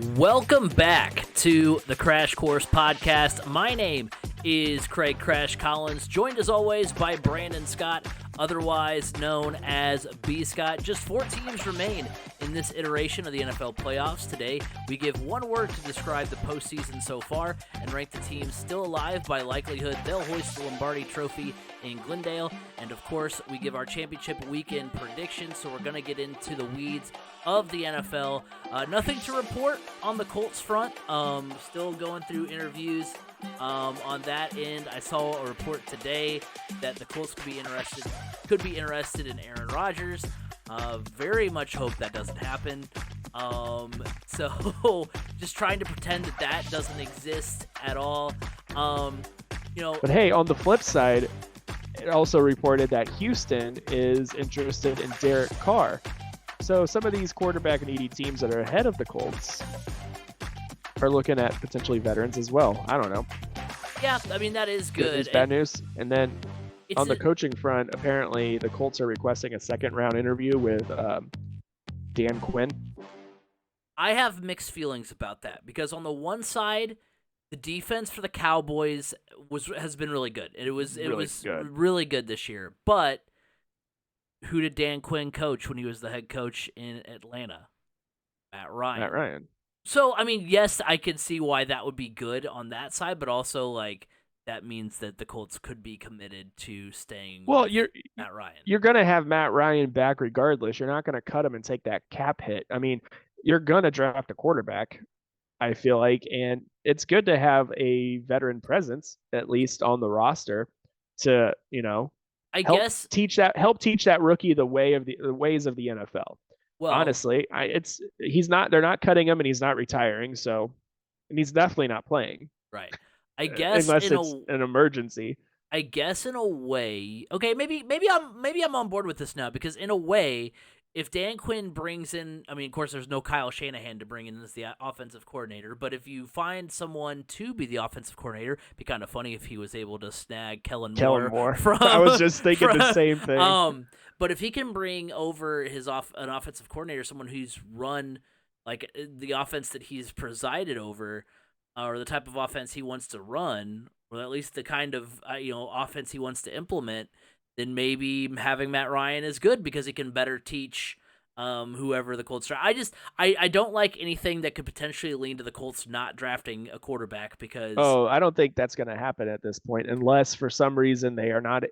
Welcome back to the Crash Course Podcast. My name is Craig Crash Collins, joined as always by Brandon Scott, otherwise known as B. Scott. Just 4 teams remain in this iteration of the NFL playoffs. Today, we give one word to describe the postseason so far and rank the teams still alive by likelihood they'll hoist the Lombardi Trophy in Glendale. And of course, we give our championship weekend predictions, so we're going to get into the weeds of the NFL. Nothing to report on the Colts front. Still going through interviews on that end. I saw a report today that the Colts could be interested in Aaron Rodgers. Very much hope that doesn't happen. So just trying to pretend that doesn't exist at all. But hey, on the flip side, it also reported that Houston is interested in Derek Carr. So some of these quarterback needy teams that are ahead of the Colts are looking at potentially veterans as well. I don't know. Yeah, I mean, that is good. It's bad news. And then on the coaching front, apparently the Colts are requesting a second-round interview with Dan Quinn. I have mixed feelings about that because on the one side, the defense for the Cowboys has been really good. It was really good this year. But who did Dan Quinn coach when he was the head coach in Atlanta? Matt Ryan. So, I mean, yes, I can see why that would be good on that side, but also, like, that means that the Colts could be committed to staying with Matt Ryan. You're going to have Matt Ryan back regardless. You're not going to cut him and take that cap hit. I mean, you're going to draft a quarterback, I feel like, and it's good to have a veteran presence, at least on the roster, to, help teach that rookie the ways of the NFL. Well, honestly, they're not cutting him and he's not retiring, and he's definitely not playing. Right. I guess unless it's an emergency. I guess in a way, okay, maybe I'm on board with this now because in a way, if Dan Quinn brings in, I mean, of course, there's no Kyle Shanahan to bring in as the offensive coordinator, but if you find someone to be the offensive coordinator, it'd be kind of funny if he was able to snag Kellen Moore. I was just thinking the same thing. But if he can bring over an offensive coordinator, someone who's run like the offense that he's presided over, or the type of offense he wants to run, or at least the kind of offense he wants to implement, then maybe having Matt Ryan is good because he can better teach whoever the Colts draft. I don't like anything that could potentially lean to the Colts not drafting a quarterback because... Oh, I don't think that's going to happen at this point unless for some reason they are not...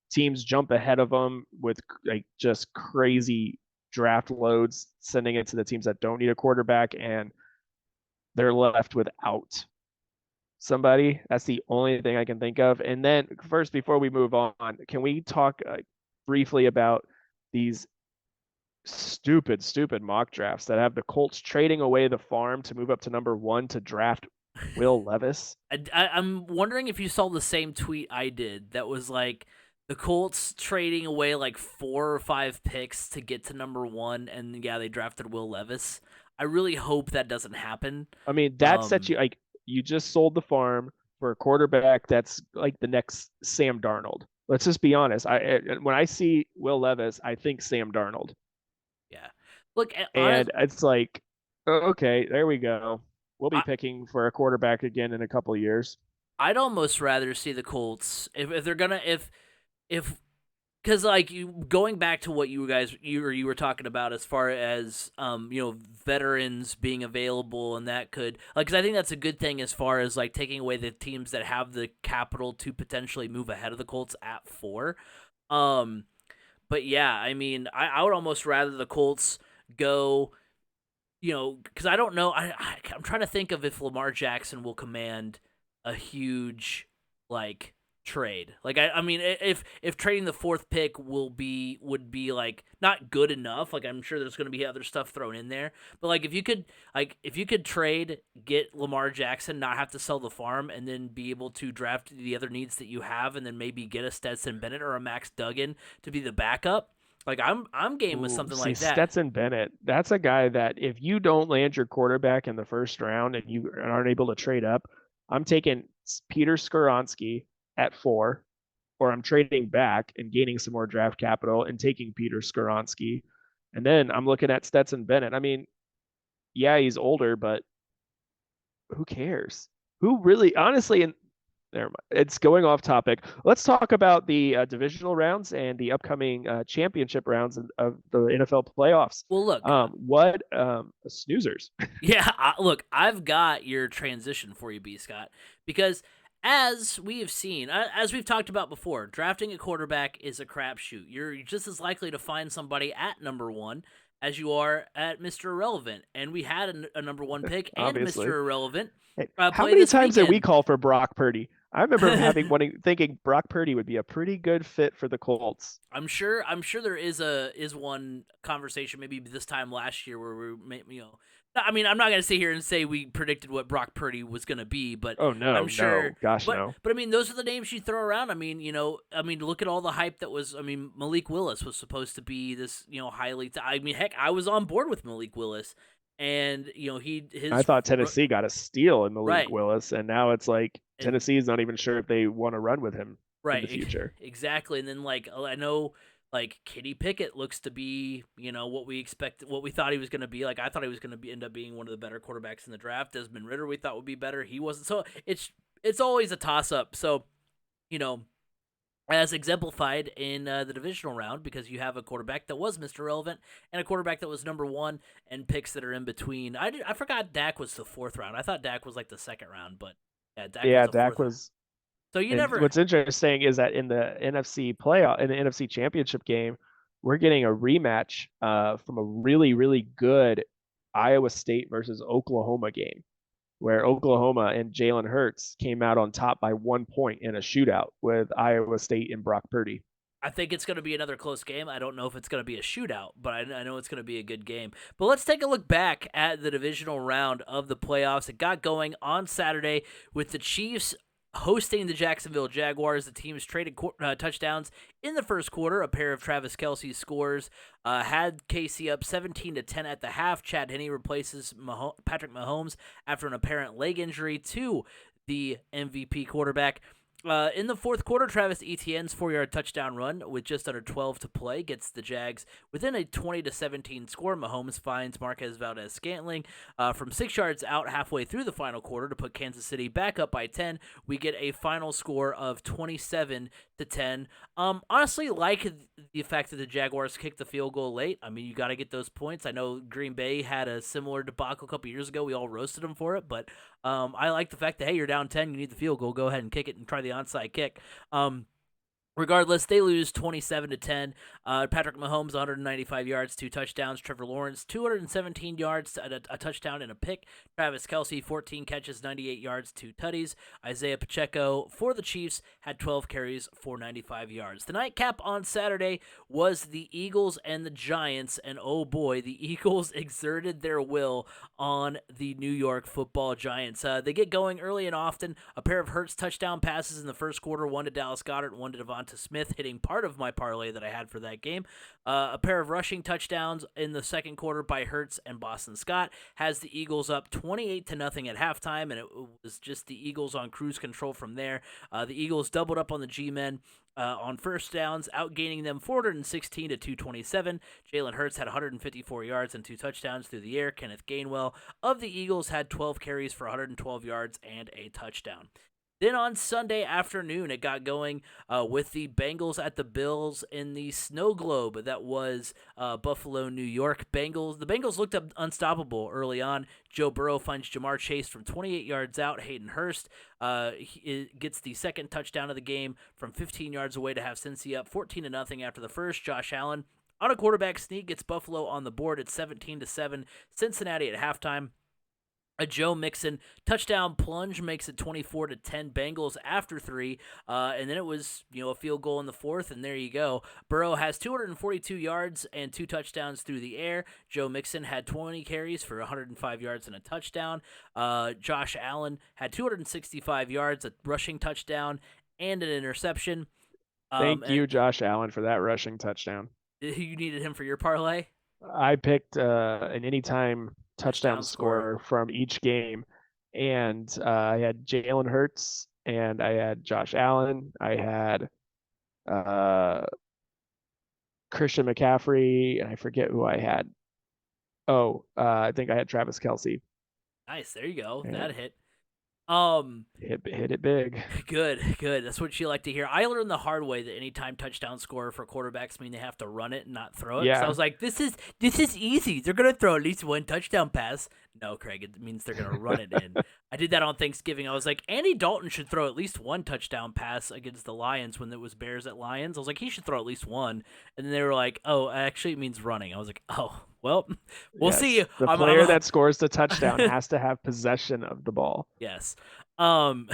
teams jump ahead of them with just crazy draft loads, sending it to the teams that don't need a quarterback, and they're left without somebody. That's the only thing I can think of. And then first, before we move on, can we talk briefly about these stupid mock drafts that have the Colts trading away the farm to move up to number 1 to draft Will Levis? I'm wondering if you saw the same tweet I did that was like the Colts trading away like 4 or 5 picks to get to number 1, and they drafted Will Levis. I really hope that doesn't happen. I mean, that sets you you just sold the farm for a quarterback that's like the next Sam Darnold. Let's just be honest. When I see Will Levis, I think Sam Darnold. Yeah. Look, and it's like, okay, there we go. We'll be picking for a quarterback again in a couple of years. I'd almost rather see the Colts if they're gonna because going back to what you were talking about as far as veterans being available, and that could because I think that's a good thing as far as taking away the teams that have the capital to potentially move ahead of the Colts at 4. But yeah, I mean, I would almost rather the Colts go, because I don't know. I'm trying to think of if Lamar Jackson will command a huge trade. I mean, if trading the 4th pick would be not good enough. I'm sure there's going to be other stuff thrown in there. But if you could trade, get Lamar Jackson, not have to sell the farm, and then be able to draft the other needs that you have, and then maybe get a Stetson Bennett or a Max Duggan to be the backup. I'm game with something like that. Stetson Bennett, that's a guy that if you don't land your quarterback in the first round and you aren't able to trade up, I'm taking Peter Skoronski at 4, or I'm trading back and gaining some more draft capital and taking Peter Skoronski. And then I'm looking at Stetson Bennett. I mean, yeah, he's older, but who cares? Who really, honestly, and never mind. It's going off topic. Let's talk about the divisional rounds and the upcoming championship rounds of the NFL playoffs. Well, look, What snoozers? yeah, look, I've got your transition for you, B. Scott, because as we have seen, as we've talked about before, drafting a quarterback is a crapshoot. You're just as likely to find somebody at number one as you are at Mr. Irrelevant. And we had a number one pick and Obviously. Mr. Irrelevant Hey, how play many this times did we weekend. call for Brock Purdy? I remember thinking Brock Purdy would be a pretty good fit for the Colts. I'm sure there is one conversation maybe this time last year where I mean, I'm not going to sit here and say we predicted what Brock Purdy was going to be, but Oh I'm no, sure no, gosh but no. but I mean those are the names you throw around. I mean, look at all the hype that was. I mean, Malik Willis was supposed to be this, highly I mean, heck, I was on board with Malik Willis, and I thought Tennessee got a steal in Malik right. Willis, and now it's like And Tennessee's not even sure if they want to run with him in the right, future. exactly. And then like I know like Kenny Pickett looks to be what we thought he was going to be. Like I thought he was going to be end up being one of the better quarterbacks in the draft. Desmond Ritter we thought would be better. He wasn't. So it's always a toss up. So you know. As exemplified in the divisional round, because you have a quarterback that was Mr. Relevant and a quarterback that was number one, and picks that are in between. I forgot Dak was the fourth round. I thought Dak was like the second round, but yeah, Dak was Yeah, the Dak fourth round. was. So you And never what's interesting is that in the NFC playoff, in the NFC Championship game, we're getting a rematch from a really, really good Iowa State versus Oklahoma game, where Oklahoma and Jalen Hurts came out on top by 1 point in a shootout with Iowa State and Brock Purdy. I think it's going to be another close game. I don't know if it's going to be a shootout, but I know it's going to be a good game. But let's take a look back at the divisional round of the playoffs. It got going on Saturday with the Chiefs hosting the Jacksonville Jaguars. The teams traded touchdowns in the first quarter. A pair of Travis Kelce's scores had KC up 17-10 at the half. Chad Henne replaces Patrick Mahomes after an apparent leg injury to the MVP quarterback. In the fourth quarter, Travis Etienne's 4-yard touchdown run with just under 12 to play gets the Jags within a 20-17 score. Mahomes finds Marquez Valdez-Scantling from 6 yards out halfway through the final quarter to put Kansas City back up by 10. We get a final score of 27-10. Honestly, like the fact that the Jaguars kicked the field goal late. I mean, you got to get those points. I know Green Bay had a similar debacle a couple years ago. We all roasted them for it, but I like the fact that, hey, you're down 10, you need the field goal, go ahead and kick it and try the onside kick. Regardless, they lose 27-10. Patrick Mahomes, 195 yards, 2 touchdowns. Trevor Lawrence, 217 yards, a touchdown and a pick. Travis Kelce, 14 catches, 98 yards, 2 tutties. Isaiah Pacheco for the Chiefs had 12 carries for 95 yards. The nightcap on Saturday was the Eagles and the Giants, and oh boy, the Eagles exerted their will on the New York Football Giants. They get going early and often. A pair of Hurts touchdown passes in the first quarter, one to Dallas Goedert, one to Devonta Smith, hitting part of my parlay that I had for that game. A pair of rushing touchdowns in the second quarter by Hurts and Boston Scott has the Eagles up 28-0 at halftime, and it was just the Eagles on cruise control from there. The Eagles doubled up on the G-men on first downs, outgaining them 416 to 227. Jalen Hurts had 154 yards and 2 touchdowns through the air. Kenneth Gainwell of the Eagles had 12 carries for 112 yards and a touchdown. Then on Sunday afternoon, it got going with the Bengals at the Bills in the snow globe that was Buffalo, New York. The Bengals looked unstoppable early on. Joe Burrow finds Jamar Chase from 28 yards out. Hayden Hurst gets the second touchdown of the game from 15 yards away to have Cincy up 14-0 after the first. Josh Allen on a quarterback sneak gets Buffalo on the board at 17-7. Cincinnati at halftime. A Joe Mixon touchdown plunge makes it 24-10 Bengals after 3, and then it was a field goal in the fourth, and there you go. Burrow has 242 yards and 2 touchdowns through the air. Joe Mixon had 20 carries for 105 yards and a touchdown. Josh Allen had 265 yards, a rushing touchdown, and an interception. Thank And you, Josh Allen, for that rushing touchdown. you needed him for your parlay? I picked an anytime touchdown Touchdown scorer. scorer from each game, and I had Jalen Hurts, and I had Josh Allen, I had uh, Christian McCaffrey, and I forget who I had. I think I had Travis Kelce. Nice. There you go. And That hit. Um, hit it big. Good, good. That's what you like to hear. I learned the hard way that anytime touchdown scorer for quarterbacks mean they have to run it and not throw it. Because I Yeah. was like, this is easy. They're gonna throw at least one touchdown pass. No, Craig, it means they're gonna run it in. I did that on Thanksgiving. I was like, Andy Dalton should throw at least one touchdown pass against the Lions when it was Bears at Lions. I was like, he should throw at least one. And then they were like, oh, actually, it means running. I was like, oh, well, we'll see. Yes. The player that scores the touchdown has to have possession of the ball. Yes. The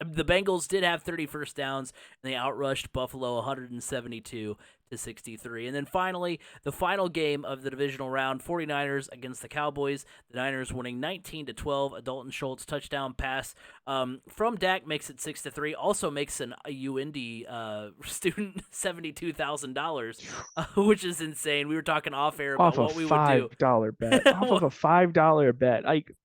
Bengals did have 30 first downs, and they outrushed Buffalo 172 to 63. And then finally, the final game of the divisional round, 49ers against the Cowboys. The Niners winning 19 to 12. A Dalton Schultz touchdown pass from Dak makes it 6-3. Also makes a UIndy student $72,000, which is insane. We were talking off air about what we would do. $5 bet. Off of a $5 bet. Like,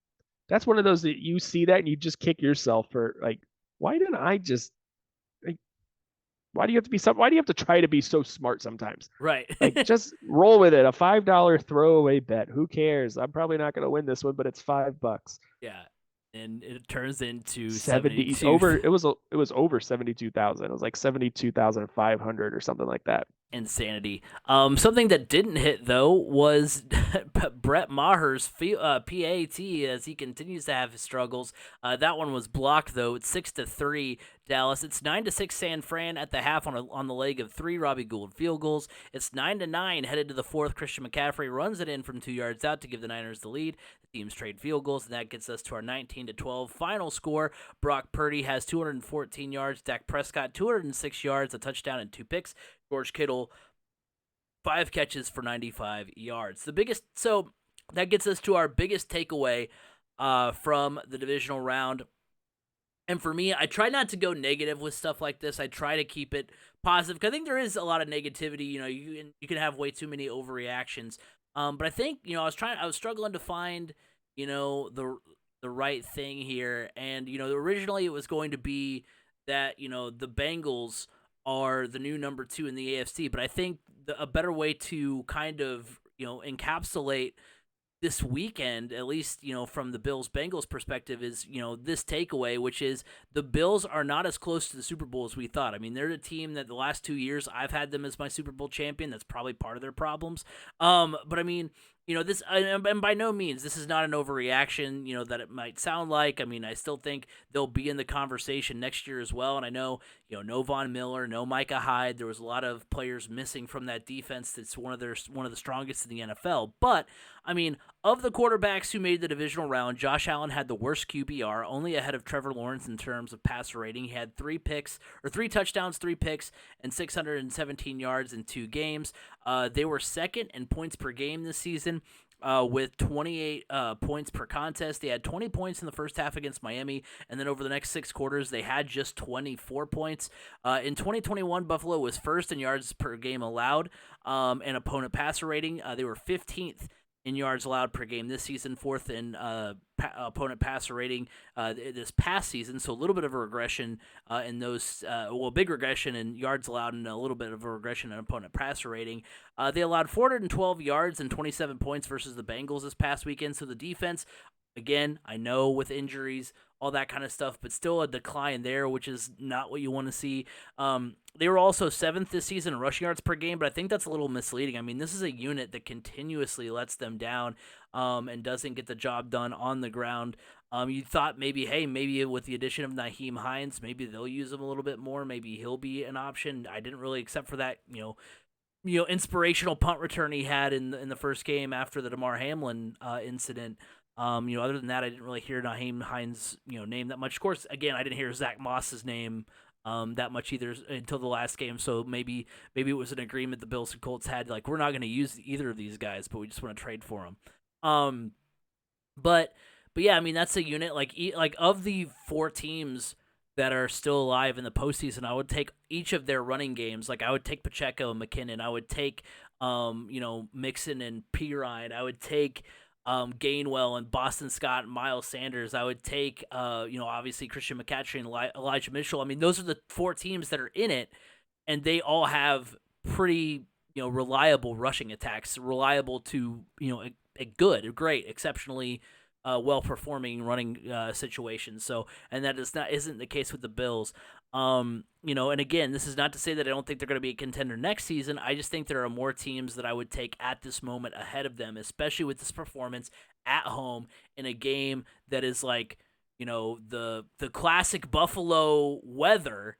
that's one of those that you see that and you just kick yourself for, like, why didn't I just, like, why do you have to try to be so smart sometimes? Right. Like, just roll with it. A $5 throwaway bet. Who cares? I'm probably not going to win this one, but it's $5. Yeah. And it turns into 72 over. It was over 72,000. It was like 72,500 or something like that. Insanity. Something that didn't hit though was Brett Maher's PAT as he continues to have his struggles. That one was blocked though. It's 6-3 Dallas. It's 9-6 San Fran at the half on the leg of 3 Robbie Gould field goals. It's 9-9 headed to the fourth. Christian McCaffrey runs it in from 2 yards out to give the Niners the lead. The teams trade field goals, and that gets us to our 19-12 final score. Brock Purdy has 214 yards. Dak Prescott 206 yards, a touchdown and 2 picks. George Kittle, 5 catches for 95 yards. So that gets us to our biggest takeaway from the divisional round. And for me, I try not to go negative with stuff like this. I try to keep it positive because I think there is a lot of negativity. You know, you can have way too many overreactions. But I think I was struggling to find the right thing here. And originally it was going to be that the Bengals are the new number 2 in the AFC. But I think a better way to kind of, encapsulate this weekend, at least, from the Bills-Bengals perspective, is, this takeaway, which is the Bills are not as close to the Super Bowl as we thought. I mean, they're a team that the last 2 years I've had them as my Super Bowl champion. That's probably part of their problems. But I mean, this, and by no means, this is not an overreaction, that it might sound like. I mean, I still think they'll be in the conversation next year as well. And I know, no Von Miller, no Micah Hyde. There was a lot of players missing from that defense. That's one of the strongest in the NFL. But I mean, of the quarterbacks who made the divisional round, Josh Allen had the worst QBR, only ahead of Trevor Lawrence in terms of passer rating. He had 3 touchdowns, 3 picks, and 617 yards in 2 games. They were second in points per game this season. With 28 points per contest. They had 20 points in the first half against Miami, and then over the next 6 quarters, they had just 24 points. In 2021, Buffalo was first in yards per game allowed and opponent passer rating. They were 15th in yards allowed per game this season, 4th in opponent passer rating this past season. So a little bit of a regression in those, big regression in yards allowed and a little bit of a regression in opponent passer rating. They allowed 412 yards and 27 points versus the Bengals this past weekend. So the defense, again, I know with injuries, all that kind of stuff, but still a decline there, which is not what you want to see. They were also 7th this season in rushing yards per game, but I think that's a little misleading. I mean, this is a unit that continuously lets them down and doesn't get the job done on the ground. You thought maybe with the addition of Nyheim Hines, maybe they'll use him a little bit more. Maybe he'll be an option. I didn't really, except for that, inspirational punt return he had in the first game after the Damar Hamlin incident. Other than that, I didn't really hear Nyheim Hines' name that much. Of course, again, I didn't hear Zach Moss's name that much either until the last game. So maybe it was an agreement the Bills and Colts had, like, we're not going to use either of these guys, but we just want to trade for them. But yeah, I mean, that's a unit like of the 4 teams that are still alive in the postseason, I would take each of their running games. Like, I would take Pacheco and McKinnon. I would take Mixon and Pirine. I would take Gainwell and Boston Scott and Miles Sanders. I would take, obviously Christian McCaffrey and Elijah Mitchell. I mean, those are the 4 teams that are in it, and they all have pretty, reliable rushing attacks, reliable to a good, great, exceptionally well performing running situations. So, and that isn't the case with the Bills. And again, this is not to say that I don't think they're going to be a contender next season. I just think there are more teams that I would take at this moment ahead of them, especially with this performance at home in a game that is like, the classic Buffalo weather,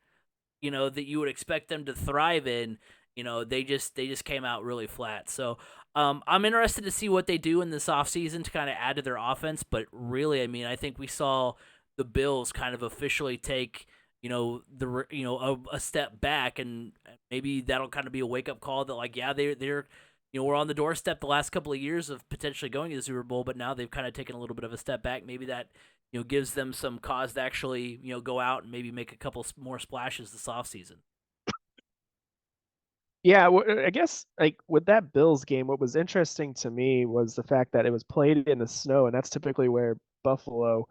that you would expect them to thrive in. They just came out really flat. So I'm interested to see what they do in this offseason to kind of add to their offense. But really, I mean, I think we saw the Bills kind of officially take a step back, and maybe that'll kind of be a wake up call that like, yeah, they're we're on the doorstep the last couple of years of potentially going to the Super Bowl, but now they've kind of taken a little bit of a step back. Maybe that gives them some cause to actually go out and maybe make a couple more splashes this offseason. Yeah, I guess like with that Bills game, what was interesting to me was the fact that it was played in the snow, and that's typically where Buffalo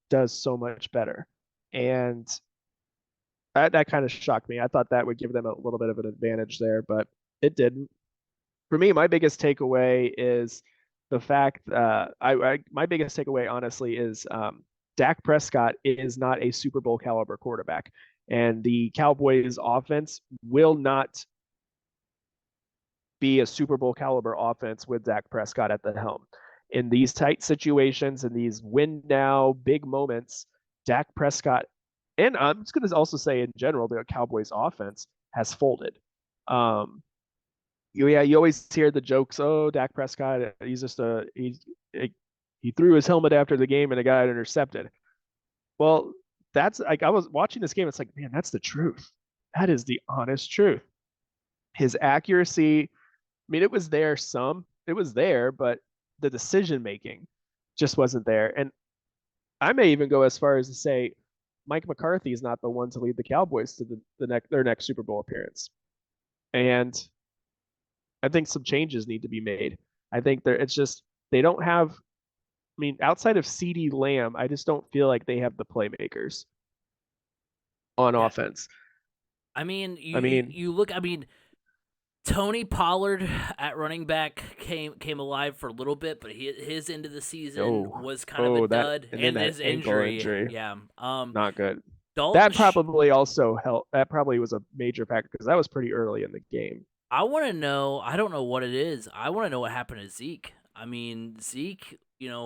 does so much better. And that kind of shocked me. I thought that would give them a little bit of an advantage there, but it didn't. For me, my biggest takeaway is the fact my biggest takeaway honestly is Dak Prescott is not a Super Bowl caliber quarterback, and the Cowboys offense will not be a Super Bowl caliber offense with Dak Prescott at the helm. In these tight situations, in these win now big moments, Dak Prescott, and I'm just going to also say in general, the Cowboys offense has folded. You always hear the jokes. Oh, Dak Prescott, he threw his helmet after the game and it got intercepted. Well, that's like I was watching this game. It's like, man, that's the truth. That is the honest truth. His accuracy, I mean, it was there but the decision making just wasn't there. And I may even go as far as to say Mike McCarthy is not the one to lead the Cowboys to their next Super Bowl appearance. And I think some changes need to be made. I think it's just they don't have. I mean, outside of CeeDee Lamb, I just don't feel like they have the playmakers on Yeah. offense. I mean, you look. I mean, Tony Pollard at running back came alive for a little bit, but his end of the season was kind of a dud, and his injury. Yeah. Not good. Dalton. That probably also helped. That probably was a major factor because that was pretty early in the game. I want to know. I don't know what it is. I want to know what happened to Zeke. I mean, Zeke.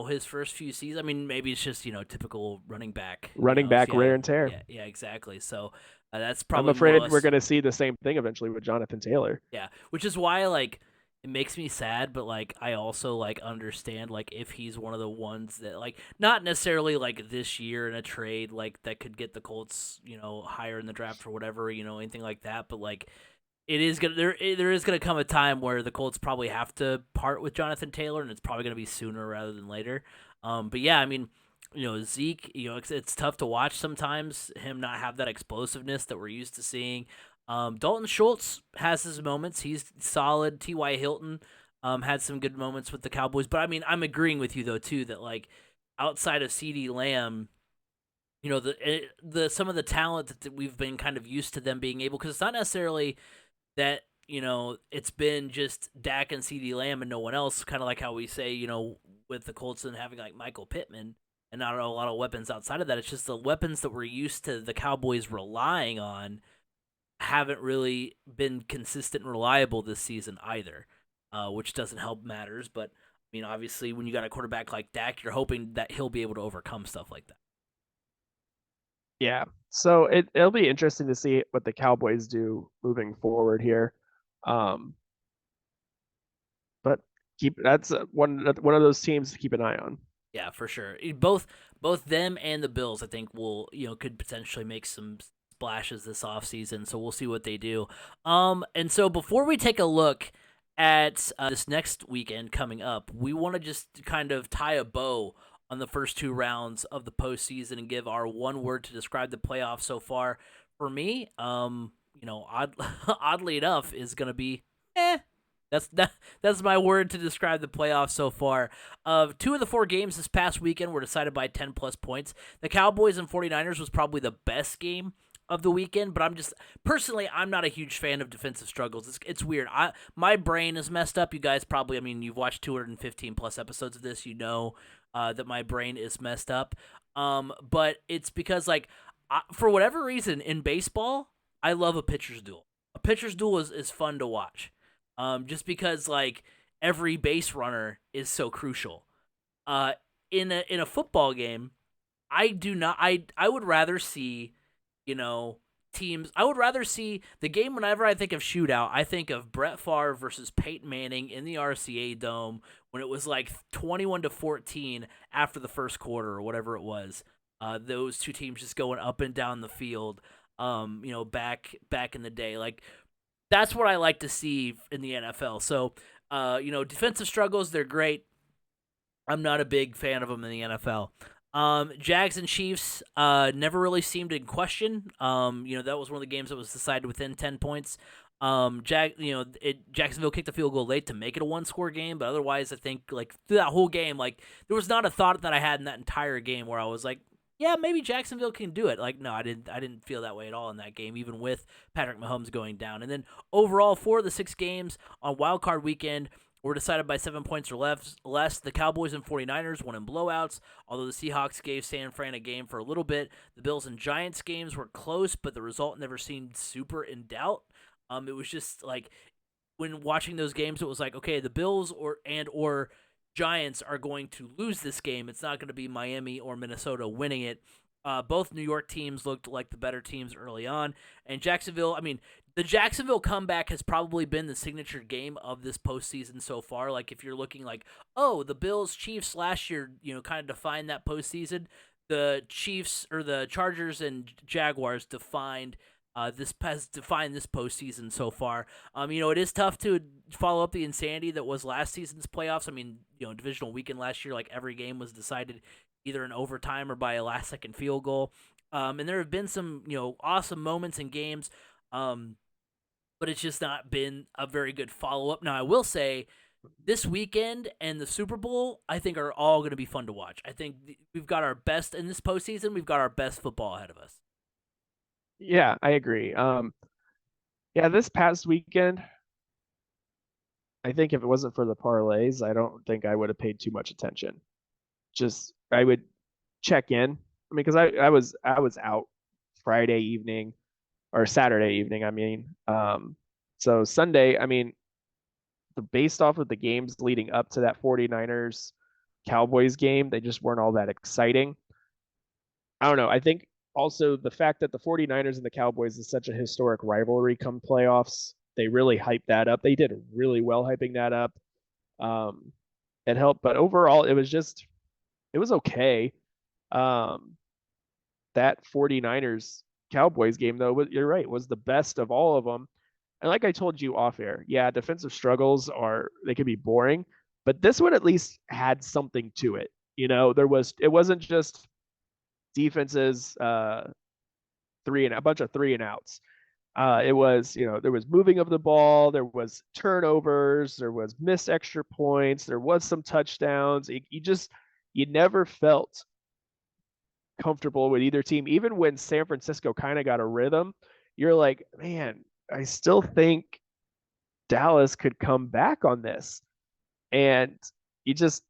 His first few seasons. I mean, maybe it's just typical running back. Running back wear and tear. Yeah, exactly. So that's probably. I'm afraid we're going to see the same thing eventually with Jonathan Taylor. Yeah, which is why like it makes me sad, but like I also like understand like if he's one of the ones that like not necessarily like this year in a trade like that could get the Colts higher in the draft or whatever anything like that, but like. It is gonna there is gonna come a time where the Colts probably have to part with Jonathan Taylor, and it's probably gonna be sooner rather than later. But yeah, I mean, Zeke, it's tough to watch sometimes him not have that explosiveness that we're used to seeing. Dalton Schultz has his moments; he's solid. T.Y. Hilton had some good moments with the Cowboys, but I mean, I'm agreeing with you though too that like outside of CeeDee Lamb. The some of the talent that we've been kind of used to them being able, because it's not necessarily that it's been just Dak and CeeDee Lamb and no one else, kind of like how we say with the Colts and having like Michael Pittman and not a lot of weapons outside of that. It's just the weapons that we're used to the Cowboys relying on haven't really been consistent and reliable this season either, which doesn't help matters. But I mean, obviously, when you got a quarterback like Dak, you're hoping that he'll be able to overcome stuff like that. Yeah. So it'll be interesting to see what the Cowboys do moving forward here. But that's one of those teams to keep an eye on. Yeah, for sure. Both them and the Bills, I think, will could potentially make some splashes this offseason. So we'll see what they do. And so before we take a look at this next weekend coming up, we want to just kind of tie a bow on the first two rounds of the postseason and give our one word to describe the playoffs so far. For me, oddly enough, is going to be That's my word to describe the playoffs so far. Two of the four games this past weekend were decided by 10-plus points. The Cowboys and 49ers was probably the best game of the weekend, but I'm just personally I'm not a huge fan of defensive struggles. It's weird. My brain is messed up. You guys probably, I mean, you've watched 215 plus episodes of this. You know that my brain is messed up. But it's because like for whatever reason in baseball, I love a pitcher's duel. A pitcher's duel is fun to watch. Just because like every base runner is so crucial. In a football game, I do not. I would rather see, you know, teams. I would rather see the game. Whenever I think of shootout, I think of Brett Favre versus Peyton Manning in the RCA Dome when it was like 21-14 after the first quarter or whatever it was. Those two teams just going up and down the field. Back in the day, like that's what I like to see in the NFL. So, defensive struggles, they're great. I'm not a big fan of them in the NFL. Jags and Chiefs never really seemed in question. That was one of the games that was decided within 10 points. Jacksonville kicked a field goal late to make it a one-score game, but otherwise, I think like through that whole game, like there was not a thought that I had in that entire game where I was like, yeah, maybe Jacksonville can do it. Like, no, I didn't feel that way at all in that game, even with Patrick Mahomes going down. And then overall, 4 of the 6 games on Wild Card Weekend were decided by 7 points or less. The Cowboys and 49ers won in blowouts, although the Seahawks gave San Fran a game for a little bit. The Bills and Giants games were close, but the result never seemed super in doubt. It was just like when watching those games, it was like, okay, the Bills or Giants are going to lose this game. It's not going to be Miami or Minnesota winning it. Both New York teams looked like the better teams early on. And Jacksonville, I mean, the Jacksonville comeback has probably been the signature game of this postseason so far. Like, if you're looking like, oh, the Bills Chiefs last year, kind of defined that postseason. The Chiefs or the Chargers and Jaguars defined this postseason so far. It is tough to follow up the insanity that was last season's playoffs. I mean, divisional weekend last year, like every game was decided either in overtime or by a last-second field goal. And there have been some, awesome moments in games, but it's just not been a very good follow-up. Now, I will say this weekend and the Super Bowl, I think, are all going to be fun to watch. I think we've got our best in this postseason. We've got our best football ahead of us. Yeah, I agree. Yeah, this past weekend, I think if it wasn't for the parlays, I don't think I would have paid too much attention. Just I would check in. I mean, because I was out Friday evening or Saturday evening. I mean, so Sunday. I mean, based off of the games leading up to that 49ers Cowboys game, they just weren't all that exciting. I don't know. I think also the fact that the 49ers and the Cowboys is such a historic rivalry come playoffs, they really hyped that up. They did really well hyping that up. Um, it helped, but overall, it was okay. Um, that 49ers Cowboys game, though, you're right, was the best of all of them. And like I told you off air, yeah, defensive struggles they could be boring, but this one at least had something to it. It wasn't just defenses a bunch of 3-and-outs. It was, there was moving of the ball, there was turnovers, there was missed extra points, there was some touchdowns. You never felt comfortable with either team. Even when San Francisco kind of got a rhythm, you're like, man, I still think Dallas could come back on this. And you just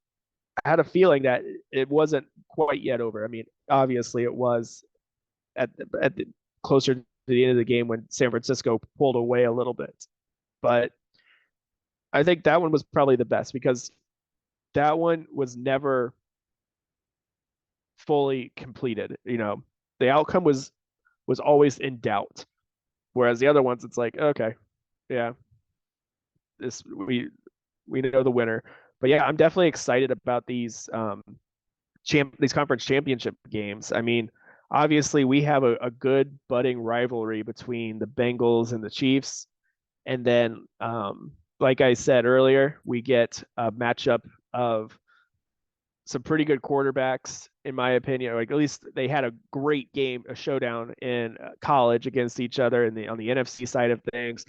had a feeling that it wasn't quite yet over. I mean, obviously it was at the closer to the end of the game when San Francisco pulled away a little bit. But I think that one was probably the best because that one was never fully completed. The outcome was always in doubt. Whereas the other ones, it's like, okay, yeah, this we know the winner. But yeah, I'm definitely excited about these these conference championship games. I mean, obviously we have a good budding rivalry between the Bengals and the Chiefs. And then, like I said earlier, we get a matchup of some pretty good quarterbacks, in my opinion. Like at least they had a great game, a showdown in college against each other on the NFC side of things.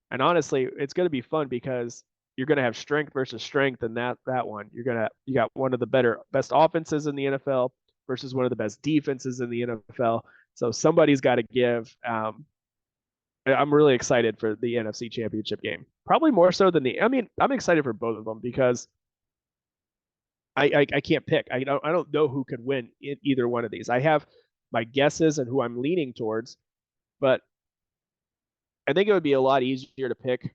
And honestly, it's going to be fun because you're going to have strength versus strength in that one. You got one of the best offenses in the NFL versus one of the best defenses in the NFL. So somebody's got to give. I'm really excited for the NFC Championship game. Probably more so than the. I mean, I'm excited for both of them because I can't pick. I don't know who could win in either one of these. I have my guesses and who I'm leaning towards, but I think it would be a lot easier to pick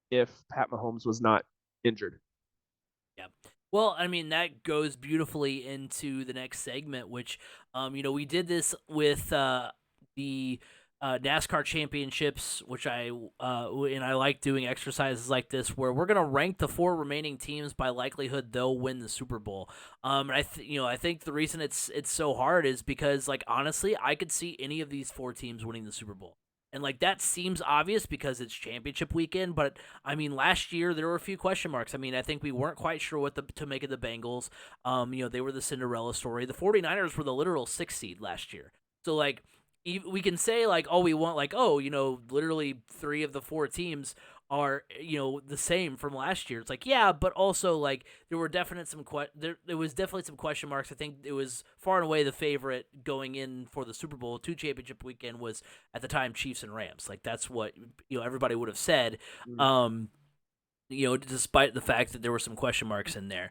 if Pat Mahomes was not injured. Yeah. Well, I mean that goes beautifully into the next segment, which, we did this with the NASCAR championships, which and I like doing exercises like this where we're gonna rank the four remaining teams by likelihood they'll win the Super Bowl. And I think the reason it's so hard is because like honestly, I could see any of these four teams winning the Super Bowl. And like that seems obvious because it's championship weekend, but I mean last year there were a few question marks. I mean, I think we weren't quite sure what to make of the Bengals. They were the Cinderella story. The 49ers were the literal 6th seed last year. So like we can say like oh we want like oh literally 3 of the 4 teams are the same from last year. It's like yeah, but also like there were definite there was definitely some question marks. I think it was far and away the favorite going in for the Super Bowl 2 championship weekend was at the time Chiefs and Rams. Like that's what everybody would have said. Mm. Um despite the fact that there were some question marks in there.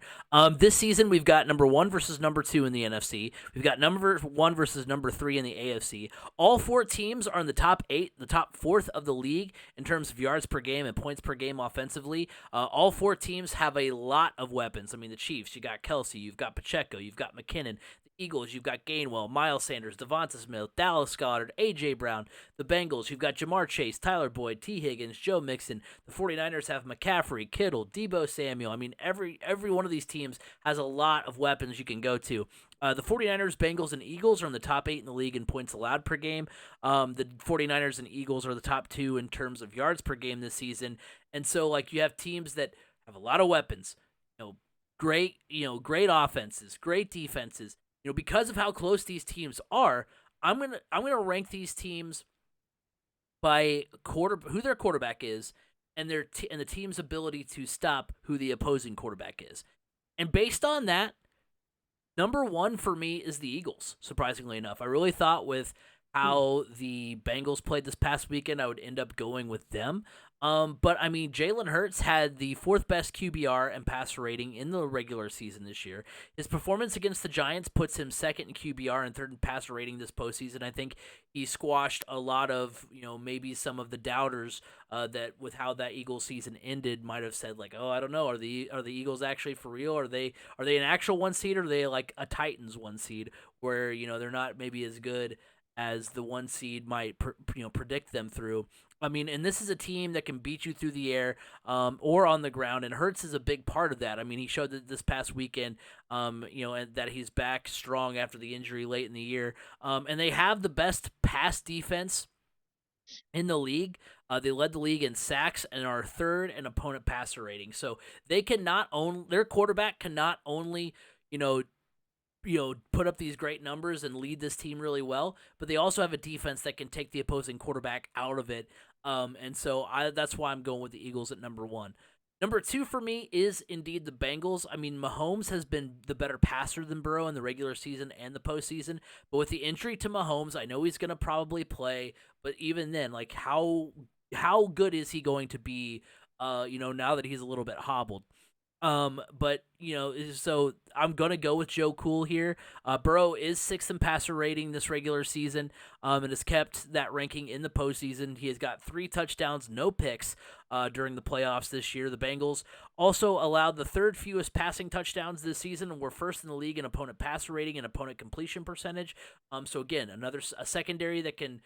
This season, we've got number 1 versus number 2 in the NFC. We've got number 1 versus number 3 in the AFC. All 4 teams are in the top 8, the top 4th of the league in terms of yards per game and points per game offensively. All 4 teams have a lot of weapons. I mean, the Chiefs, you got Kelsey, you've got Pacheco, you've got McKinnon. Eagles, you've got Gainwell, Miles Sanders, Devonta Smith, Dallas Goedert, A.J. Brown. The Bengals, you've got Jamar Chase, Tyler Boyd, T. Higgins, Joe Mixon. The 49ers have McCaffrey, Kittle, Debo Samuel. I mean, every one of these teams has a lot of weapons you can go to. The 49ers, Bengals, and Eagles are in the top 8 in the league in points allowed per game. The 49ers and Eagles are the top 2 in terms of yards per game this season. And so, like, you have teams that have a lot of weapons. Great offenses, great defenses. Because of how close these teams are, I'm gonna rank these teams by who their quarterback is, and and the team's ability to stop who the opposing quarterback is. And based on that, number 1 for me is the Eagles. Surprisingly enough, I really thought with how the Bengals played this past weekend, I would end up going with them. But I mean, Jalen Hurts had the 4th best QBR and passer rating in the regular season this year. His performance against the Giants puts him 2nd in QBR and 3rd in passer rating this postseason. I think he squashed a lot of, maybe some of the doubters that with how that Eagles season ended might have said like, oh, I don't know, are the Eagles actually for real? Are they an actual 1 seed, or are they like a Titans 1 seed where they're not maybe as good as the 1 seed might predict them through. I mean, and this is a team that can beat you through the air or on the ground, and Hurts is a big part of that. I mean, he showed that this past weekend, and that he's back strong after the injury late in the year. And they have the best pass defense in the league. They led the league in sacks and are 3rd in opponent passer rating. So they their quarterback cannot only, put up these great numbers and lead this team really well, but they also have a defense that can take the opposing quarterback out of it. And so that's why I'm going with the Eagles at number 1. Number 2 for me is indeed the Bengals. I mean, Mahomes has been the better passer than Burrow in the regular season and the postseason, but with the injury to Mahomes, I know he's going to probably play, but even then, like how good is he going to be, now that he's a little bit hobbled? But so I'm gonna go with Joe Cool here. Burrow is 6th in passer rating this regular season, and has kept that ranking in the postseason. He has got 3 touchdowns, no picks, during the playoffs this year. The Bengals also allowed the 3rd fewest passing touchdowns this season and were 1st in the league in opponent passer rating and opponent completion percentage. So again, a secondary that can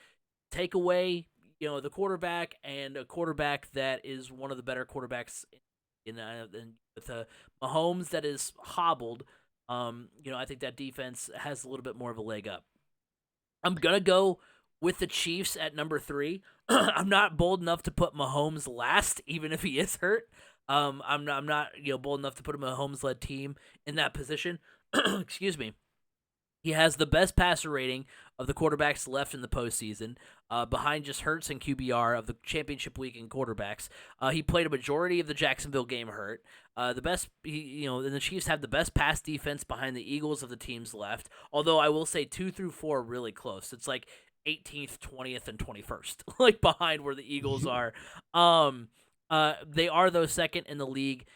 take away the quarterback, and a quarterback that is one of the better quarterbacks with Mahomes that is hobbled. I think that defense has a little bit more of a leg up. I'm gonna go with the Chiefs at number 3. I'm not bold enough to put Mahomes last, even if he is hurt. I'm not bold enough to put a Mahomes-led team in that position. Excuse me. He has the best passer rating of the quarterbacks left in the postseason, behind just Hurts and QBR of the championship weekend quarterbacks. He played a majority of the Jacksonville game hurt. The best, and the Chiefs have the best pass defense behind the Eagles of the teams left. Although I will say 2 through 4 are really close. It's like 18th, 20th, and 21st, like behind where the Eagles are. They are though second in the league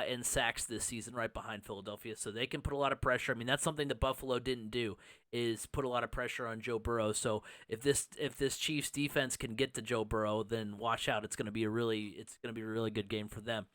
in sacks this season, right behind Philadelphia, so they can put a lot of pressure. I mean, that's something that Buffalo didn't do, is put a lot of pressure on Joe Burrow. So if this Chiefs defense can get to Joe Burrow, then watch out. It's going to be a really good game for them.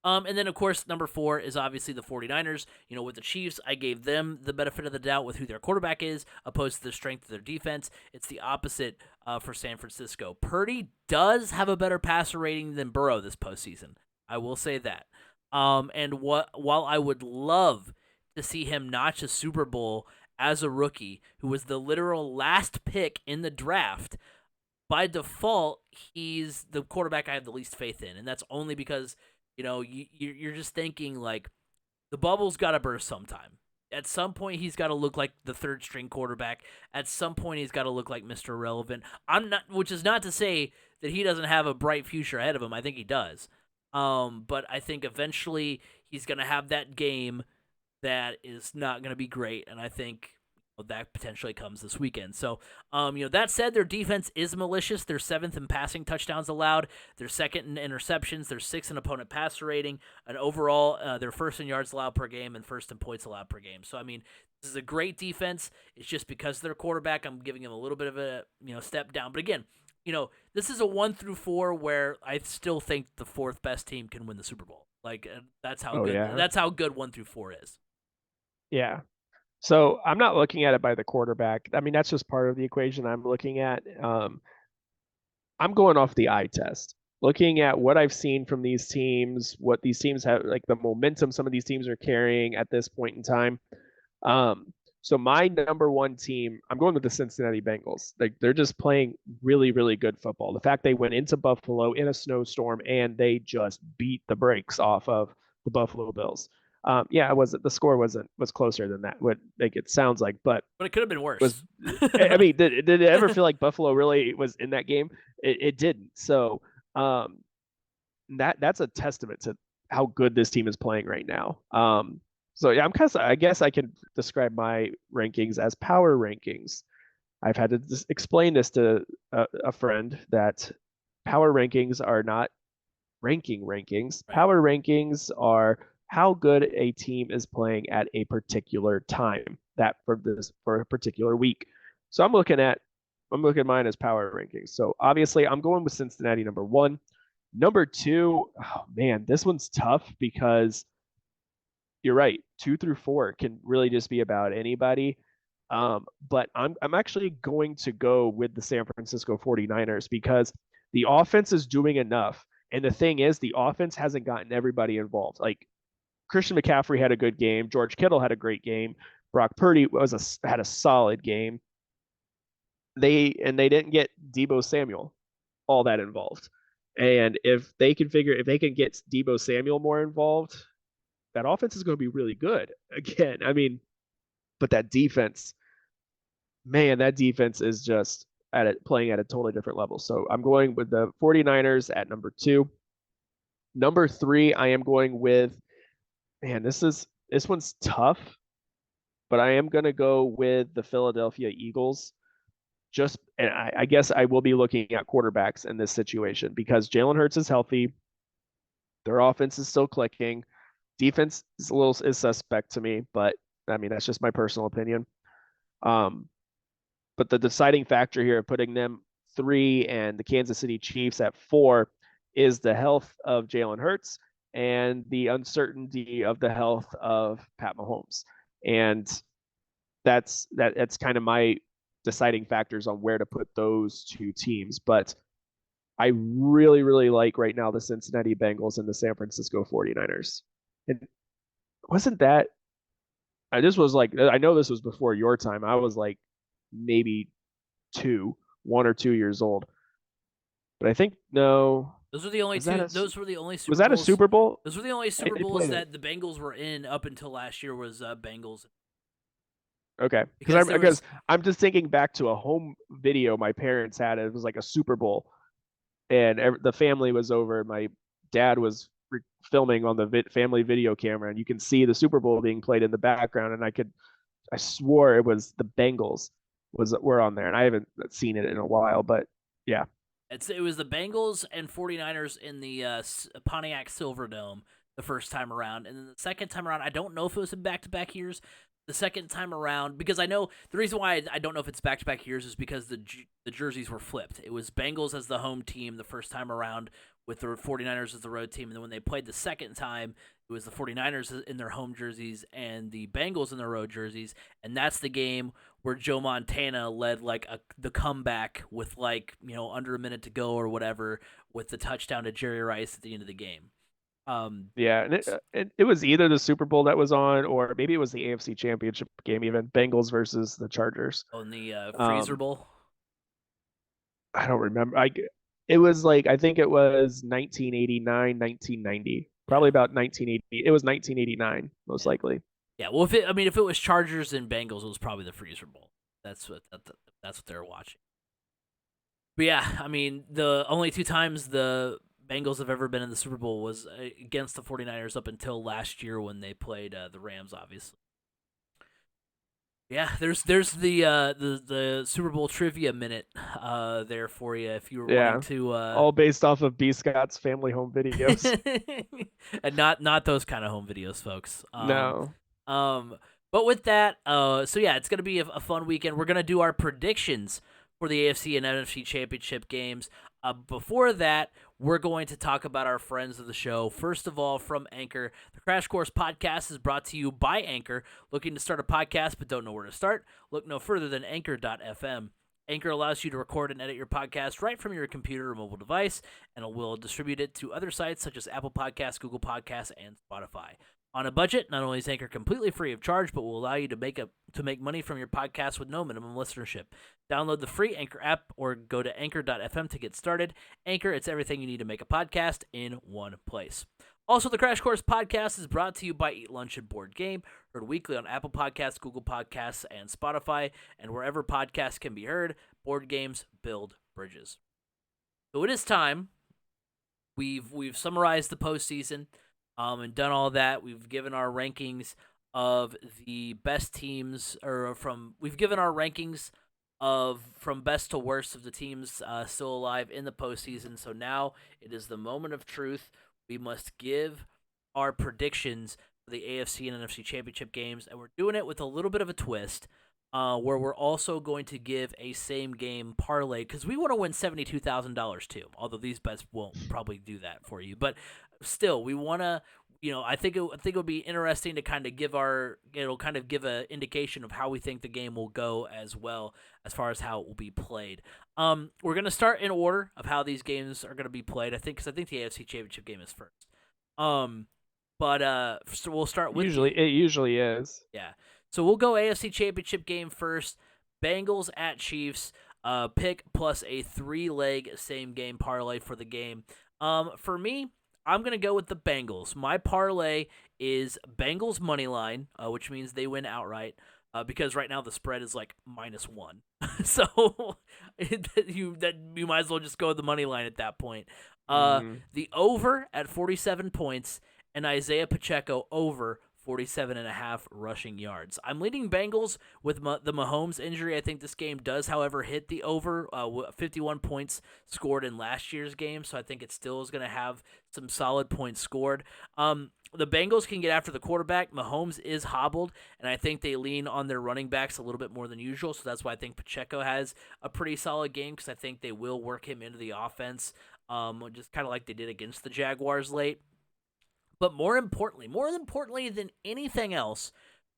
And then, of course, number 4 is obviously the 49ers. With the Chiefs, I gave them the benefit of the doubt with who their quarterback is, opposed to the strength of their defense. It's the opposite for San Francisco. Purdy does have a better passer rating than Burrow this postseason. I will say that. While I would love to see him notch a Super Bowl as a rookie, who was the literal last pick in the draft, by default, he's the quarterback I have the least faith in, and that's only because you're just thinking like the bubble's got to burst sometime. At some point, he's got to look like the third string quarterback. At some point, he's got to look like Mr. Relevant. Which is not to say that he doesn't have a bright future ahead of him. I think he does. But I think eventually he's going to have that game that is not going to be great, and I think that potentially comes this weekend. So, that said, their defense is malicious. They're 7th in passing touchdowns allowed. They're 2nd in interceptions. They're 6th in opponent passer rating. And overall, they're 1st in yards allowed per game and 1st in points allowed per game. So, I mean, this is a great defense. It's just because of their quarterback, I'm giving him a little bit of a step down. But again, this is a 1 through 4 where I still think the 4th best team can win the Super Bowl. Like that's how good. Yeah. That's how good 1 through 4 is. Yeah. So I'm not looking at it by the quarterback. I mean, that's just part of the equation I'm looking at. I'm going off the eye test, looking at what I've seen from these teams, what these teams have, like the momentum some of these teams are carrying at this point in time. So my number 1 team, I'm going with the Cincinnati Bengals. They're just playing really, really good football. The fact they went into Buffalo in a snowstorm and they just beat the brakes off of the Buffalo Bills. The score was closer than that. What it sounds like, but it could have been worse. I mean, did it ever feel like Buffalo really was in that game? It didn't. So that's a testament to how good this team is playing right now. So yeah, I guess I can describe my rankings as power rankings. I've had to explain this to a friend that power rankings are not ranking rankings. Right. Power rankings are how good a team is playing at a particular time, that for a particular week. So I'm looking at mine as power rankings. So obviously I'm going with Cincinnati number 1. Number 2, oh man, this one's tough because you're right. 2 through 4 can really just be about anybody. But I'm actually going to go with the San Francisco 49ers because the offense is doing enough. And the thing is, the offense hasn't gotten everybody involved. Like Christian McCaffrey had a good game. George Kittle had a great game. Brock Purdy had a solid game. They didn't get Deebo Samuel all that involved. And if they can get Deebo Samuel more involved, that offense is going to be really good. Again, I mean, but that defense is just playing at a totally different level. So I'm going with the 49ers at number 2. Number 3, I am going with, man, this one's tough, but I am going to go with the Philadelphia Eagles. And I guess I will be looking at quarterbacks in this situation because Jalen Hurts is healthy. Their offense is still clicking. Defense is suspect to me, but I mean, that's just my personal opinion. But the deciding factor here of putting them 3 and the Kansas City Chiefs at 4 is the health of Jalen Hurts and the uncertainty of the health of Pat Mahomes. And that's kind of my deciding factors on where to put those 2 teams. But I really, really like right now the Cincinnati Bengals and the San Francisco 49ers. And wasn't that, I know this was before your time. I was like maybe 1 or 2 years old. But I think, no. Those were the only two. Those were the only Super Bowls. Was that a Super Bowl? Those were the only Super Bowls that the Bengals were in up until last year was Bengals. Okay, because there because was I'm just thinking back to a home video my parents had. It was like a Super Bowl, and the family was over. My dad was filming on the family video camera, and you can see the Super Bowl being played in the background. And I swore it was the Bengals were on there, and I haven't seen it in a while. But yeah, it was the Bengals and 49ers in the Pontiac Silverdome the first time around, and then the second time around, I don't know if it was in back-to-back years. The second time around, because I know the reason why I don't know if it's back-to-back years is because the jerseys were flipped. It was Bengals as the home team the first time around with the 49ers as the road team, and then when they played the second time, it was the 49ers in their home jerseys and the Bengals in their road jerseys, and that's the game where Joe Montana led like the comeback with under a minute to go or whatever with the touchdown to Jerry Rice at the end of the game. yeah, and it was either the Super Bowl that was on, or maybe it was the AFC Championship game, even Bengals versus the Chargers. On the Freezer Um, Bowl. I don't remember. It was like I think it was 1989, 1990, Yeah, probably about 1980. It was 1989, most yeah, likely. yeah. Well, if it was Chargers and Bengals, it was probably the Freezer Bowl. That's what they're watching. But yeah, I mean, the only two times the Bengals have ever been in the Super Bowl was against the 49ers up until last year when they played the Rams, obviously. Yeah, there's the Super Bowl trivia minute there for you if you were wanting Yeah, to all based off of B. Scott's family home videos. and not those kind of home videos, folks. No. Um, but with that, so yeah, it's gonna be a fun weekend. We're gonna do our predictions for the AFC and NFC championship games. Before that, we're going to talk about our friends of the show. First of all, from Anchor, the Crash Course podcast is brought to you by Anchor. Looking to start a podcast but don't know where to start? Look no further than Anchor.fm. Anchor allows you to record and edit your podcast right from your computer or mobile device, and it will distribute it to other sites such as Apple Podcasts, Google Podcasts, and Spotify. On a budget, not only is Anchor completely free of charge, but will allow you to make money from your podcast with no minimum listenership. Download the free Anchor app or go to anchor.fm to get started. Anchor, it's everything you need to make a podcast in one place. Also, the Crash Course podcast is brought to you by Eat Lunch and Board Game, heard weekly on Apple Podcasts, Google Podcasts, and Spotify, and wherever podcasts can be heard. Board games build bridges. So it is time. We've summarized the postseason. And done all that. We've given our rankings of the best teams, we've given our rankings of from best to worst of the teams still alive in the postseason. So now it is the moment of truth. We must give our predictions for the AFC and NFC championship games, and we're doing it with a little bit of a twist. Where we're also going to give a same game parlay because we want to win $72,000 too. Although these bets won't probably do that for you, but still, we want to. I think it would be interesting to kind of it'll kind of give an indication of how we think the game will go as well as far as how it will be played. We're gonna start in order of how these games are gonna be played. I think the AFC Championship game is first. So we'll start with It usually is. yeah. So we'll go AFC Championship game first. Bengals at Chiefs. Pick plus a 3-leg same game parlay for the game. For me, I'm gonna go with the Bengals. My parlay is Bengals money line, which means they win outright. Because right now the spread is like -1, so you might as well just go with the money line at that point. The over at 47 points and Isaiah Pacheco over 47.5 rushing yards. I'm leading Bengals with the Mahomes injury. I think this game does, however, hit the over. 51 points scored in last year's game, so I think it still is going to have some solid points scored. The Bengals can get after the quarterback. Mahomes is hobbled, and I think they lean on their running backs a little bit more than usual, so that's why I think Pacheco has a pretty solid game because I think they will work him into the offense, just kind of like they did against the Jaguars late. But more importantly than anything else,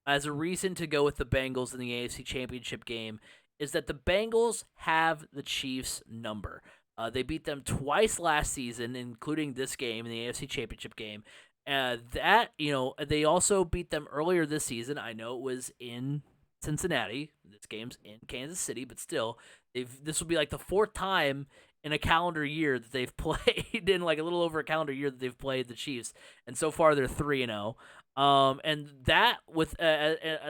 as a reason to go with the Bengals in the AFC Championship game, is that the Bengals have the Chiefs' number. They beat them twice last season, including this game in the AFC Championship game. They also beat them earlier this season. I know it was in Cincinnati. This game's in Kansas City, but still, this will be like the fourth time in a calendar year that they've played in like a little over a calendar year that they've played the Chiefs, and so far they're 3-0. And that with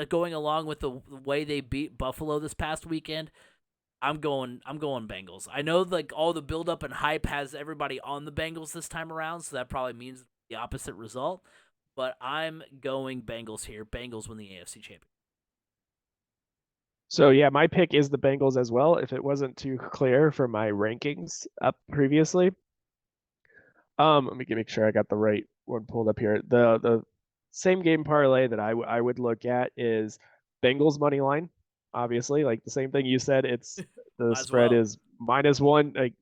going along with the way they beat Buffalo this past weekend, I'm going Bengals. I know like all the build up and hype has everybody on the Bengals this time around, so that probably means the opposite result. But I'm going Bengals here. Bengals win the AFC championship. So yeah, my pick is the Bengals as well. If it wasn't too clear from my rankings up previously, let me make sure I got the right one pulled up here. The same game parlay that I would look at is Bengals money line. Obviously, like the same thing you said, it's the Might as spread well. is -1. Like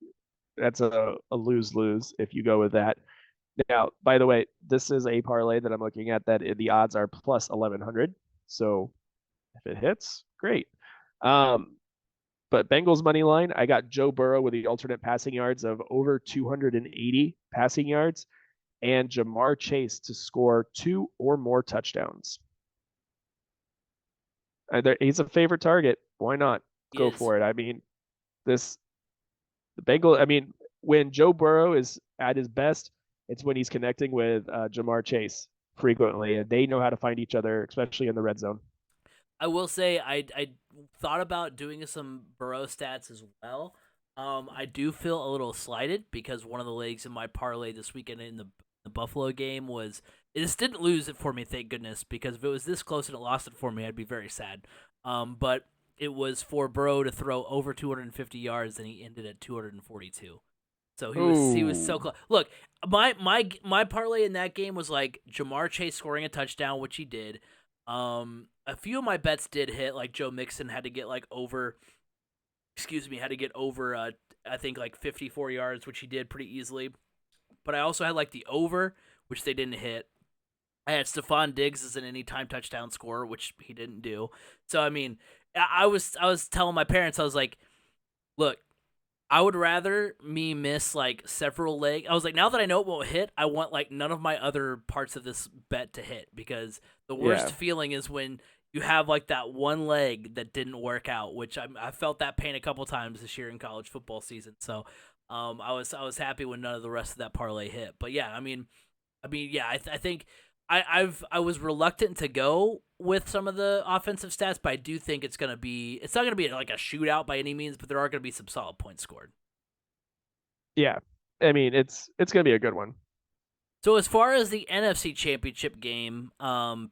that's a lose lose if you go with that. Now, by the way, this is a parlay that I'm looking at that the odds are plus 1100. So if it hits, great. Um, but Bengals money line, I got Joe Burrow with the alternate passing yards of over 280 passing yards and Jamar Chase to score 2 or more touchdowns. He's a favorite target. Why not He go is. for it? I mean, this the Bengals. I mean, when Joe Burrow is at his best, it's when he's connecting with Jamar Chase frequently, and they know how to find each other, especially in the red zone. I will say I thought about doing some Burrow stats as well. I do feel a little slighted because one of the legs in my parlay this weekend in the Buffalo game was this didn't lose it for me, thank goodness, because if it was this close and it lost it for me, I'd be very sad. But it was for Burrow to throw over 250 yards, and he ended at 242. So he was so Oh, close. Look, my parlay in that game was like Jamar Chase scoring a touchdown, which he did. A few of my bets did hit. Like Joe Mixon had to get like over. Excuse me, had to get over. I think like 54 yards, which he did pretty easily. But I also had like the over, which they didn't hit. I had Stephon Diggs as an anytime touchdown scorer, which he didn't do. So I mean, I was telling my parents, I was like, look, I would rather me miss like several leg. I was like, now that I know it won't hit, I want like none of my other parts of this bet to hit because the worst yeah. feeling is when you have like that one leg that didn't work out, which I felt that pain a couple times this year in college football season. So, I was happy when none of the rest of that parlay hit. But yeah, I mean, yeah, I think I was reluctant to go with some of the offensive stats, but I do think it's not gonna be like a shootout by any means, but there are gonna be some solid points scored. Yeah. I mean, it's gonna be a good one. So as far as the NFC Championship game,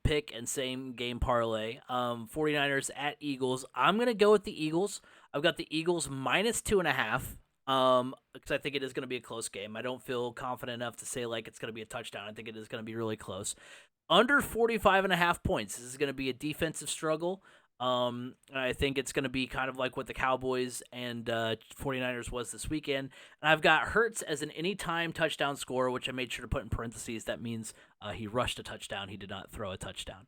pick and same game parlay, 49ers at Eagles, I'm gonna go with the Eagles. I've got the Eagles -2.5. Because I think it is going to be a close game. I don't feel confident enough to say like it's going to be a touchdown. I think it is going to be really close. Under 45.5 points. This is going to be a defensive struggle. I think it's going to be kind of like what the Cowboys and 49ers was this weekend. And I've got Hurts as an anytime touchdown scorer, which I made sure to put in parentheses. That means he rushed a touchdown. He did not throw a touchdown.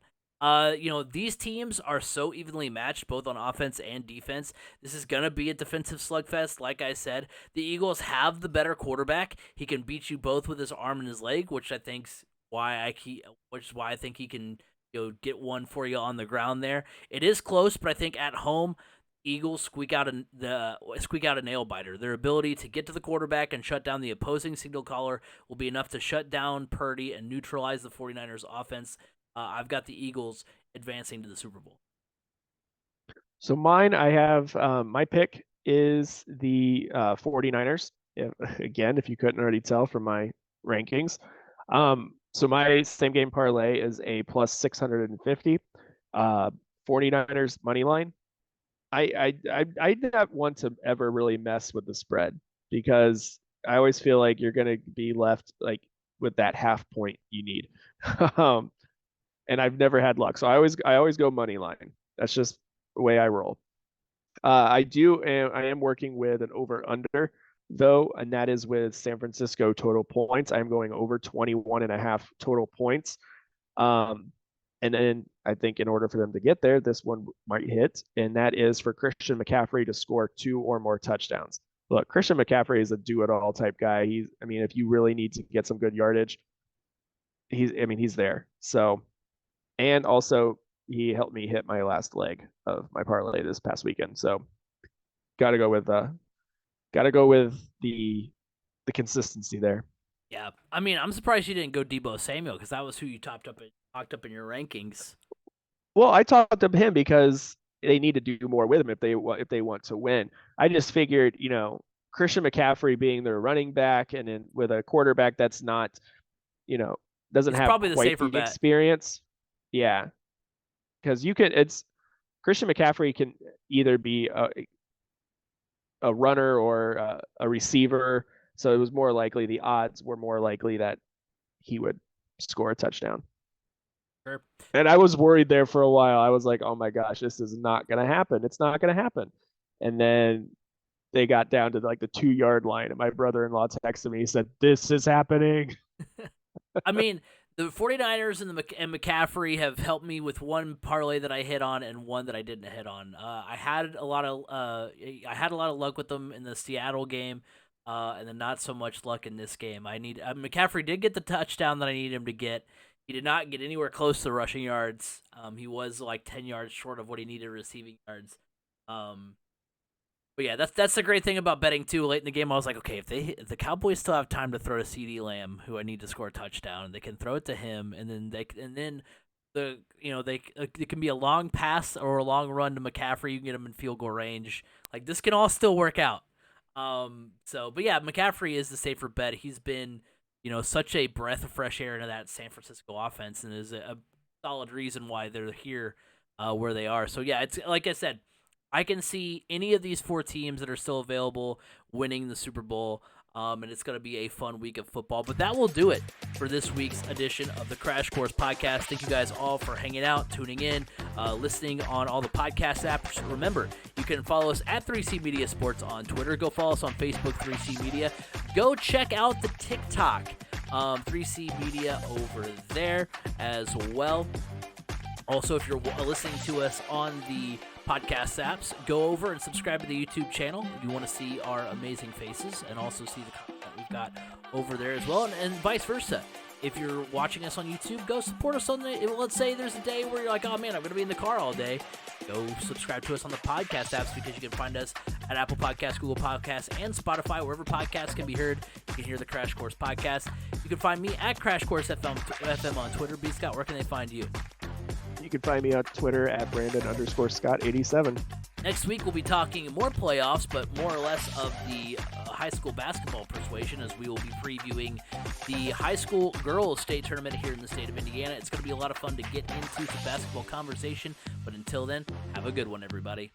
These teams are so evenly matched both on offense and defense. This is going to be a defensive slugfest. Like I said, the Eagles have the better quarterback. He can beat you both with his arm and his leg, which is why I think he can get one for you on the ground there. It is close, but I think at home Eagles squeak out a nail biter. Their ability to get to the quarterback and shut down the opposing signal caller will be enough to shut down Purdy and neutralize the 49ers offense. I've got the Eagles advancing to the Super Bowl. So mine, I have my pick is the 49ers. Again, if you couldn't already tell from my rankings. So my same game parlay is a plus 650. 49ers money line. I did not want to ever really mess with the spread because I always feel like you're going to be left like with that half point you need. um, and I've never had luck. So I always go money line. That's just the way I roll. I am working with an over under though, and that is with San Francisco total points. I'm going over 21 and a half total points. Um, and then I think in order for them to get there, this one might hit, and that is for Christian McCaffrey to score 2 or more touchdowns. Look, Christian McCaffrey is a do-it-all type guy. I mean, if you really need to get some good yardage, he's there. So, and also he helped me hit my last leg of my parlay this past weekend. So, got to go with the consistency there. Yeah, I mean, I'm surprised you didn't go Debo Samuel because that was who you topped up at locked up in your rankings. Well, I talked to him because they need to do more with him if they want to win. I just figured, Christian McCaffrey being their running back, and then with a quarterback that's not, you know, doesn't He's have probably the quite safer the bet. experience. Yeah, because it's Christian McCaffrey can either be a runner or a receiver. So it was more likely, the odds were more likely that he would score a touchdown. Sure. And I was worried there for a while. I was like, oh my gosh, this is not going to happen. It's not going to happen. And then they got down to like the 2 yard line, and my brother-in-law texted me. He said, this is happening. I mean, the 49ers and McCaffrey have helped me with one parlay that I hit on and one that I didn't hit on. I had a lot of luck with them in the Seattle game, and then not so much luck in this game. McCaffrey did get the touchdown that I needed him to get. He did not get anywhere close to the rushing yards. He was like 10 yards short of what he needed receiving yards. But yeah, that's the great thing about betting too. Late in the game, I was like, okay, if the Cowboys still have time to throw to CeeDee Lamb, who I need to score a touchdown, they can throw it to him, and then it can be a long pass or a long run to McCaffrey. You can get him in field goal range. Like, this can all still work out. But yeah, McCaffrey is the safer bet. He's been, such a breath of fresh air into that San Francisco offense, and is a solid reason why they're here, where they are. So yeah, it's like I said, I can see any of these 4 teams that are still available winning the Super Bowl, and it's going to be a fun week of football. But that will do it for this week's edition of the Crash Course Podcast. Thank you guys all for hanging out, tuning in, listening on all the podcast apps. Remember, you can follow us at 3C Media Sports on Twitter. Go follow us on Facebook, 3C Media. Go check out the TikTok, 3C Media over there as well. Also, if you're listening to us on the podcast apps, go over and subscribe to the YouTube channel if you want to see our amazing faces and also see the content we've got over there as well, and vice versa. If you're watching us on YouTube, go support us on let's say there's a day where you're like, oh man, I'm going to be in the car all day. Go subscribe to us on the podcast apps, because you can find us at Apple Podcasts, Google Podcasts, and Spotify, wherever podcasts can be heard. You can hear the Crash Course Podcast. You can find me at Crash Course FM on Twitter. B. Scott, where can they find you? You can find me on Twitter at Brandon_Scott87. Next week, we'll be talking more playoffs, but more or less of the high school basketball persuasion, as we will be previewing the high school girls state tournament here in the state of Indiana. It's going to be a lot of fun to get into some basketball conversation, but until then, have a good one, everybody.